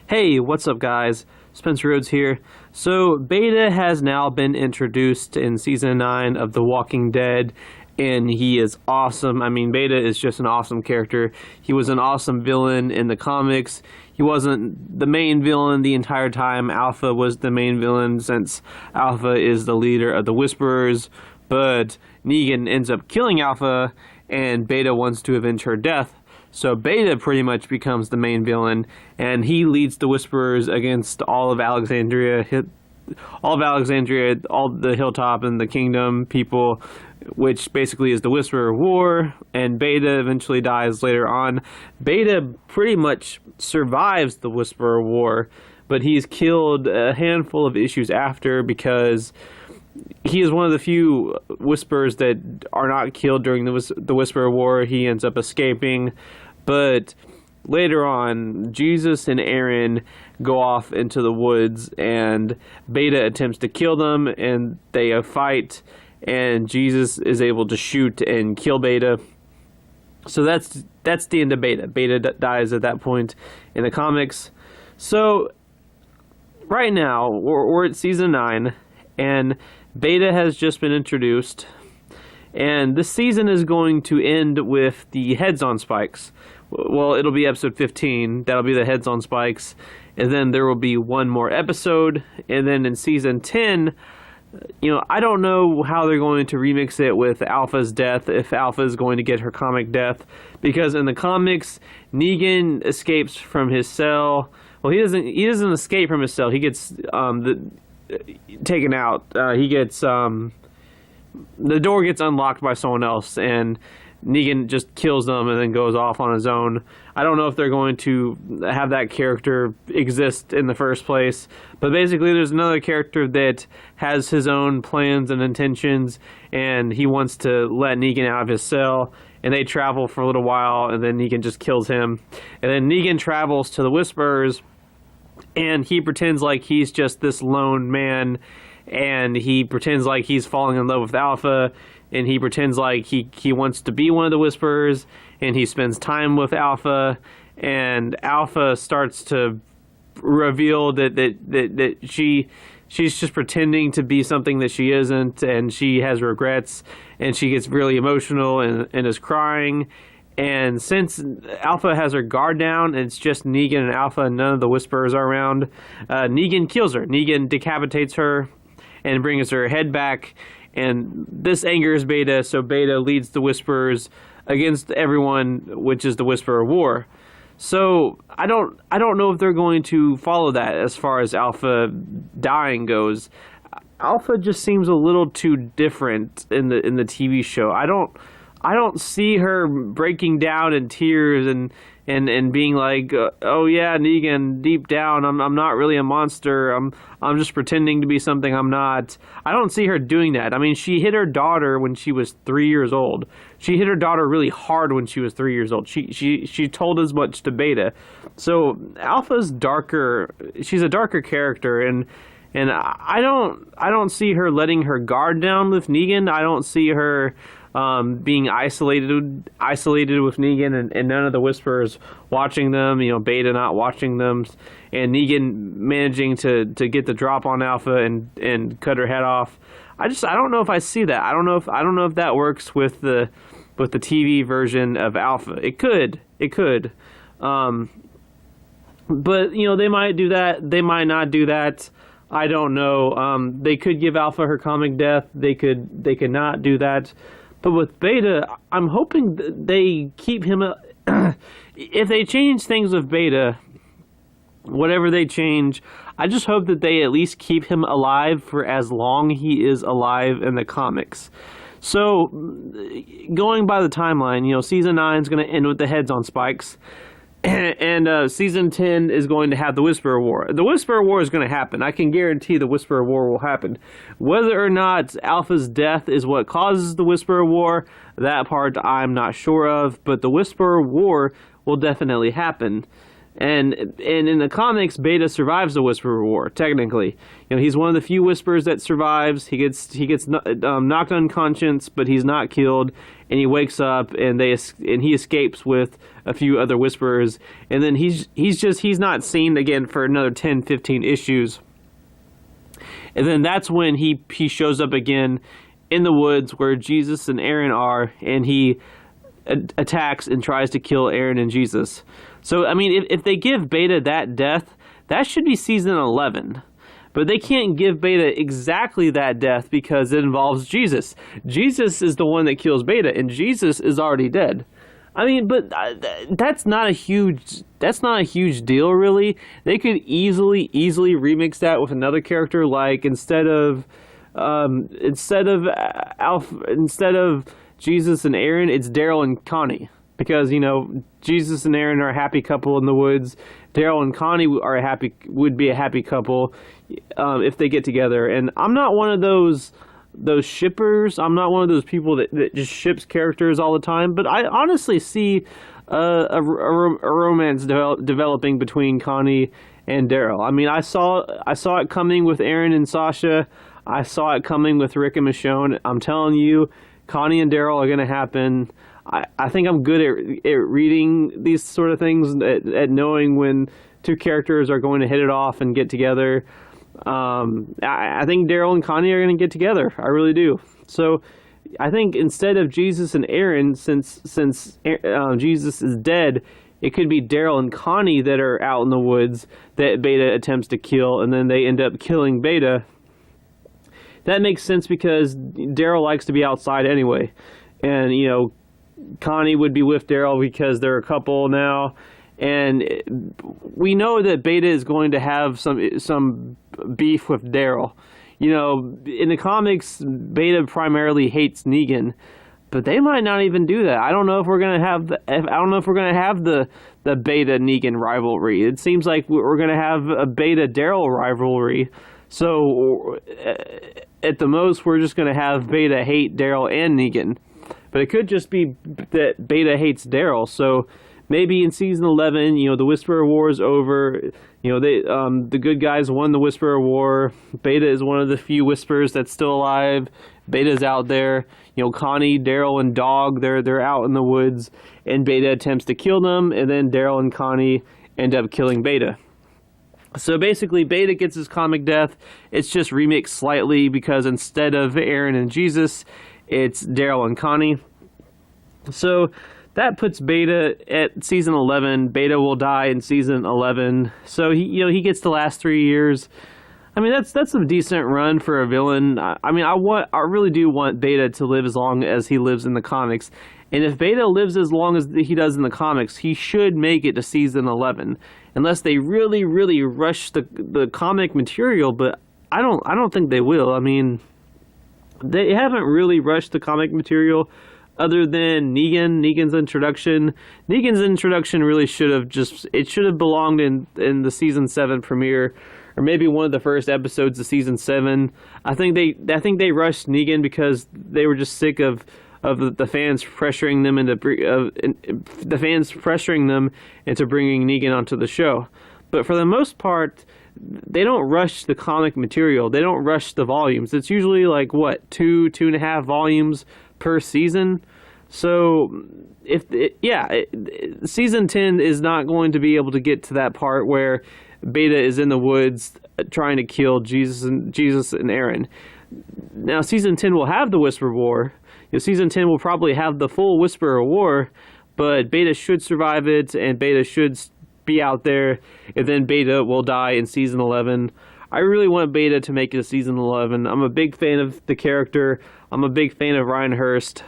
Hey, what's up, guys? Spencer Rhodes here. So, Beta has now been introduced in Season 9 of The Walking Dead, and he is awesome. I mean, Beta is just an awesome character. He was an awesome villain in the comics. He wasn't the main villain the entire time. Alpha was the main villain, since Alpha is the leader of the Whisperers, but Negan ends up killing Alpha, and Beta wants to avenge her death. So Beta pretty much becomes the main villain, and he leads the Whisperers against all of Alexandria, all the Hilltop and the Kingdom people, which basically is the Whisperer War, and Beta eventually dies later on. Beta pretty much survives the Whisperer War, but he's killed a handful of issues after because he is one of the few Whisperers that are not killed during the Whisperer War. He ends up escaping, but later on, Jesus and Aaron go off into the woods, and Beta attempts to kill them, and they fight, and Jesus is able to shoot and kill Beta. So that's the end of Beta. Beta dies at that point in the comics. So right now, we're at Season 9, and Beta has just been introduced, and this season is going to end with the Heads on Spikes. Well, it'll be episode 15. That'll be the Heads on Spikes, and then there will be one more episode, and then in Season 10, I don't know how they're going to remix it with Alpha's death, if Alpha is going to get her comic death, because in the comics, Negan escapes from his cell. Well, he doesn't escape from his cell. He gets taken out. He gets the door gets unlocked by someone else, and Negan just kills them and then goes off on his own. I don't know if they're going to have that character exist in the first place, but basically there's another character that has his own plans and intentions, and he wants to let Negan out of his cell, and they travel for a little while, and then Negan just kills him. And then Negan travels to the Whisperers, and he pretends like he's just this lone man, and he pretends like he's falling in love with Alpha, and he pretends like he wants to be one of the Whisperers, and he spends time with Alpha, and Alpha starts to reveal that she's just pretending to be something that she isn't, and she has regrets, and she gets really emotional and is crying. And since Alpha has her guard down, and it's just Negan and Alpha, and none of the Whisperers are around, Negan kills her. Negan decapitates her and brings her head back, and this angers Beta, so Beta leads the Whisperers against everyone, which is the Whisperer War. So I don't know if they're going to follow that as far as Alpha dying goes. Alpha just seems a little too different in the TV show. I don't see her breaking down in tears and being like, oh yeah, Negan, deep down, I'm not really a monster. I'm just pretending to be something I'm not. I don't see her doing that. I mean, she hit her daughter when she was 3 years old. She hit her daughter really hard when she was 3 years old. She told as much to Beta. So Alpha's darker. She's a darker character, and I don't see her letting her guard down with Negan. I don't see her being isolated with Negan, and none of the Whisperers watching them, Beta not watching them, and Negan managing to get the drop on Alpha and cut her head off. I don't know if I see that. I don't know if that works with the TV version of Alpha. It could. But they might do that. They might not do that. I don't know. They could give Alpha her comic death. They could not do that. But with Beta, I'm hoping that they keep him. If they change things with Beta, whatever they change, I just hope that they at least keep him alive for as long he is alive in the comics. So, going by the timeline, Season 9 is going to end with the Heads on Spikes. And Season 10 is going to have the Whisperer War. The Whisperer War is going to happen. I can guarantee the Whisperer War will happen. Whether or not Alpha's death is what causes the Whisperer War, that part I'm not sure of. But the Whisperer War will definitely happen. And in the comics, Beta survives the Whisperer War. Technically, he's one of the few Whisperers that survives. He gets knocked unconscious, but he's not killed, and he wakes up, and he escapes with a few other Whisperers. And then he's not seen again for another 10, 15 issues. And then that's when he shows up again in the woods where Jesus and Aaron are, and he attacks and tries to kill Aaron and Jesus. So, I mean, if they give Beta that death, that should be season 11. But they can't give Beta exactly that death because it involves Jesus. Jesus is the one that kills Beta, and Jesus is already dead. I mean, but that's not a huge deal, really. They could easily remix that with another character, like instead of Jesus and Aaron, it's Daryl and Connie. Because, Jesus and Aaron are a happy couple in the woods. Daryl and Connie would be a happy couple if they get together. And I'm not one of those shippers. I'm not one of those people that just ships characters all the time. But I honestly see a romance developing between Connie and Daryl. I mean, I saw it coming with Aaron and Sasha. I saw it coming with Rick and Michonne. I'm telling you, Connie and Daryl are going to happen. I think I'm good at reading these sort of things, at knowing when two characters are going to hit it off and get together. I think Daryl and Connie are going to get together. I really do. So I think instead of Jesus and Aaron, since Jesus is dead, it could be Daryl and Connie that are out in the woods that Beta attempts to kill, and then they end up killing Beta. That makes sense because Daryl likes to be outside anyway. And, Connie would be with Daryl because they're a couple now. And we know that Beta is going to have some beef with Daryl. In the comics, Beta primarily hates Negan, but they might not even do that. I don't know if we're gonna have the Beta Negan rivalry. It seems like we're gonna have a Beta Daryl rivalry. So at the most, we're just gonna have Beta hate Daryl and Negan. But it could just be that Beta hates Daryl. So maybe in season 11, the Whisperer War is over. The good guys won the Whisperer War. Beta is one of the few Whisperers that's still alive. Beta's out there. Connie, Daryl, and Dog, they're out in the woods, and Beta attempts to kill them, and then Daryl and Connie end up killing Beta. So basically, Beta gets his comic death. It's just remixed slightly because instead of Aaron and Jesus, it's Daryl and Connie. So that puts Beta at season 11. Beta will die in season 11. So he gets the last 3 years. I mean, that's a decent run for a villain. I really do want Beta to live as long as he lives in the comics. And if Beta lives as long as he does in the comics, he should make it to season 11, unless they really, really rush the comic material. But I don't think they will. I mean, they haven't really rushed the comic material, other than Negan's introduction. Negan's introduction really should have belonged in the season 7 premiere, or maybe one of the first episodes of season 7. I think they rushed Negan because they were just sick of the fans pressuring them into bringing Negan onto the show. But for the most part, they don't rush the comic material. They don't rush the volumes. It's usually like, 2.5 volumes per season. So season 10 is not going to be able to get to that part where Beta is in the woods trying to kill Jesus and Aaron. Now, season 10 will have the Whisper War. Season 10 will probably have the full Whisperer War, but Beta should survive it, and Beta should be out there, and then Beta will die in season 11. I really want Beta to make it to season 11. I'm a big fan of the character. I'm a big fan of Ryan Hurst.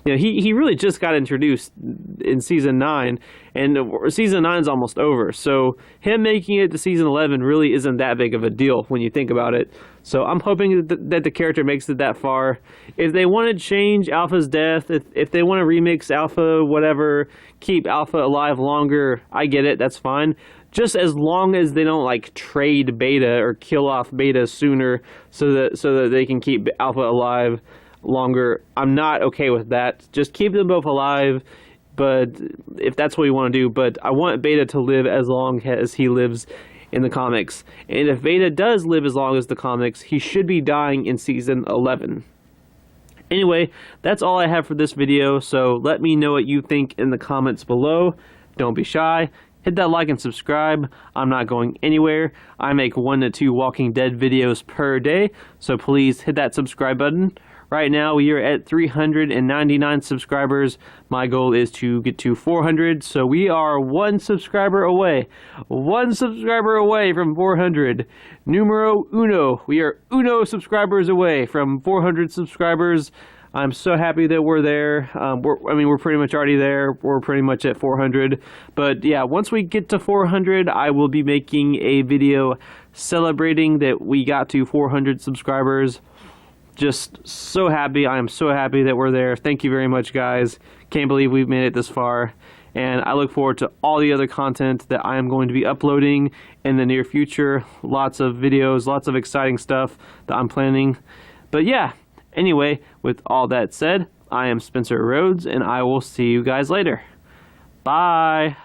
He really just got introduced in season 9, and season 9 is almost over. So him making it to season 11 really isn't that big of a deal when you think about it. So I'm hoping that the character makes it that far. If they want to change Alpha's death, if they want to remix Alpha, whatever, keep Alpha alive longer, I get it. That's fine. Just as long as they don't trade Beta or kill off Beta sooner so that they can keep Alpha alive longer. I'm not okay with that. Just keep them both alive. but if that's what you want to do. But I want Beta to live as long as he lives in the comics. And if Beta does live as long as the comics, he should be dying in season 11. Anyway, that's all I have for this video, so let me know what you think in the comments below. Don't be shy. Hit that like and subscribe. I'm not going anywhere. I make 1 to 2 Walking Dead videos per day, so please hit that subscribe button. Right now, we are at 399 subscribers. My goal is to get to 400, so we are 1 subscriber away. 1 subscriber away from 400. Numero uno. We are uno subscribers away from 400 subscribers. I'm so happy that we're there. We're pretty much already there. We're pretty much at 400. But yeah, once we get to 400, I will be making a video celebrating that we got to 400 subscribers. Just so happy. I am so happy that we're there. Thank you very much, guys. Can't believe we've made it this far. And I look forward to all the other content that I am going to be uploading in the near future. Lots of videos, lots of exciting stuff that I'm planning. But yeah, anyway, with all that said, I am Spencer Rhodes, and I will see you guys later. Bye.